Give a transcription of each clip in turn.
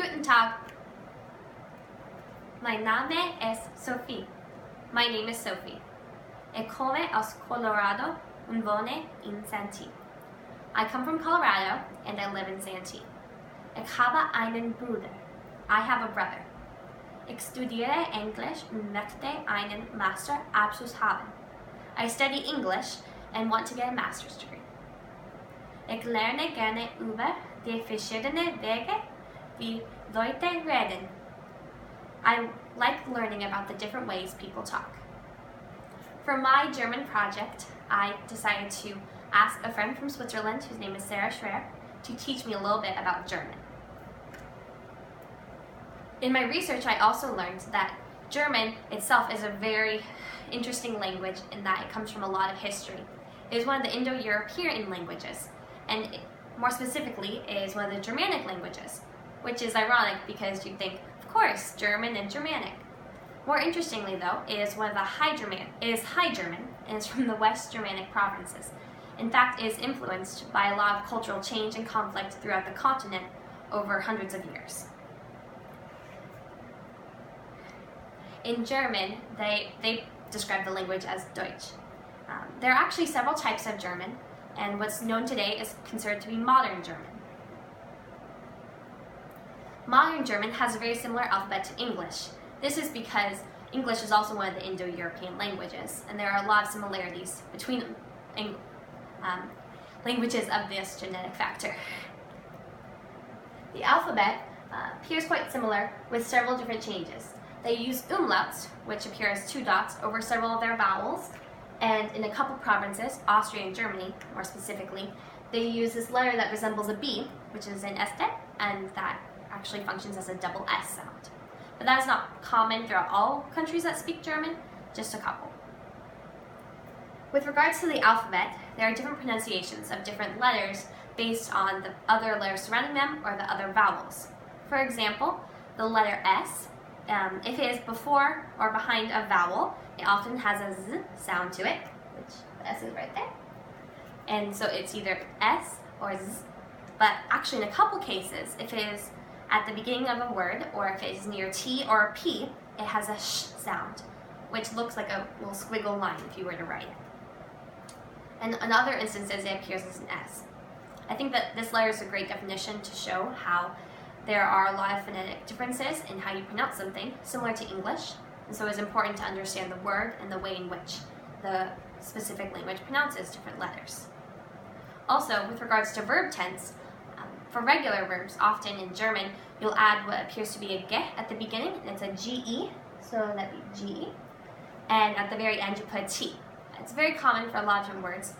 Guten Tag. Mein Name es Sophie. My name is Sophie. Ich komme aus Colorado und wohne in Santee. I come from Colorado and I live in Santee. Ich habe einen Bruder. I have a brother. Ich studiere Englisch und möchte einen Masterabschluss haben. I study English and want to get a master's degree. Ich lerne gerne über die verschiedenen Wege, wie Leute reden. I like learning about the different ways people talk. For my German project, I decided to ask a friend from Switzerland, whose name is Sarah Schreier, to teach me a little bit about German. In my research, I also learned that German itself is a very interesting language in that it comes from a lot of history. It is one of the Indo-European languages, and more specifically is one of the Germanic languages, which is ironic because you'd think, of course, German and Germanic. More interestingly though, it is High German, and is from the West Germanic provinces. In fact, it is influenced by a lot of cultural change and conflict throughout the continent over hundreds of years. In German, they describe the language as Deutsch. There are actually several types of German, and what's known today is considered to be modern German. Modern German has a very similar alphabet to English. This is because English is also one of the Indo-European languages, and there are a lot of similarities between languages of this genetic factor. The alphabet appears quite similar with several different changes. They use umlauts, which appear as 2 dots over several of their vowels, and in a couple provinces, Austria and Germany more specifically, they use this letter that resembles a B, which is an este, and that actually functions as a double S sound. But that is not common throughout all countries that speak German, just a couple. With regards to the alphabet, there are different pronunciations of different letters based on the other letters surrounding them or the other vowels. For example, the letter S, if it is before or behind a vowel, it often has a Z sound to it, which the S is right there. And so it's either S or Z. But actually in a couple cases, if it is at the beginning of a word, or if it is near T or a P, it has a sh sound, which looks like a little squiggle line if you were to write it. And in other instances, it appears as an S. I think that this letter is a great definition to show how there are a lot of phonetic differences in how you pronounce something, similar to English, and so it's important to understand the word and the way in which the specific language pronounces different letters. Also, with regards to verb tense, for regular verbs, often in German, you'll add what appears to be a ge at the beginning, and it's a ge, so that'd be ge, and at the very end you put a t. It's very common for a lot of different words.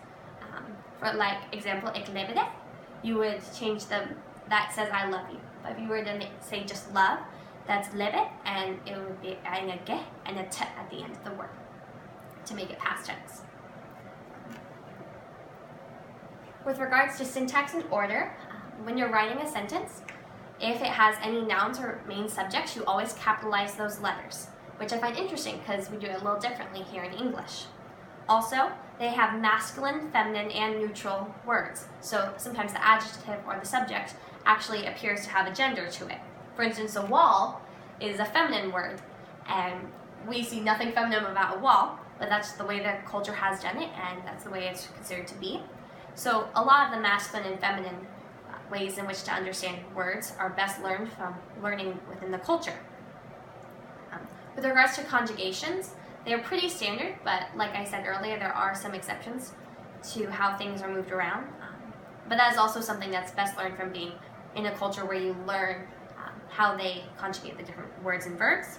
For like example, ich liebe dich, you would change that says I love you. But if you were to say just love, that's liebe, and it would be adding a ge and a t at the end of the word to make it past tense. With regards to syntax and order, when you're writing a sentence, if it has any nouns or main subjects, you always capitalize those letters, which I find interesting because we do it a little differently here in English. Also, they have masculine, feminine, and neutral words, so sometimes the adjective or the subject actually appears to have a gender to it. For instance, a wall is a feminine word, and we see nothing feminine about a wall, but that's the way the culture has done it, and that's the way it's considered to be. So a lot of the masculine and feminine ways in which to understand words are best learned from learning within the culture. With regards to conjugations, they are pretty standard, but like I said earlier, there are some exceptions to how things are moved around. But that is also something that's best learned from being in a culture where you learn how they conjugate the different words and verbs.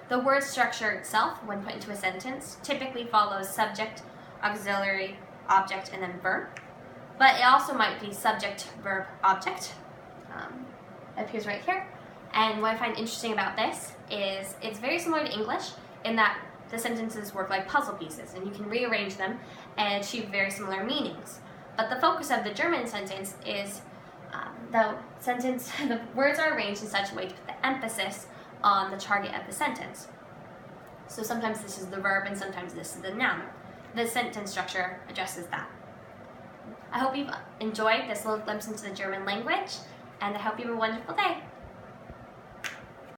The word structure itself, when put into a sentence, typically follows subject, auxiliary, object, and then verb. But it also might be subject, verb, object. It appears right here. And what I find interesting about this is it's very similar to English in that the sentences work like puzzle pieces, and you can rearrange them and achieve very similar meanings. But the focus of the German sentence is the words are arranged in such a way to put the emphasis on the target of the sentence. So sometimes this is the verb and sometimes this is the noun. The sentence structure addresses that. I hope you've enjoyed this little glimpse into the German language, and I hope you have a wonderful day.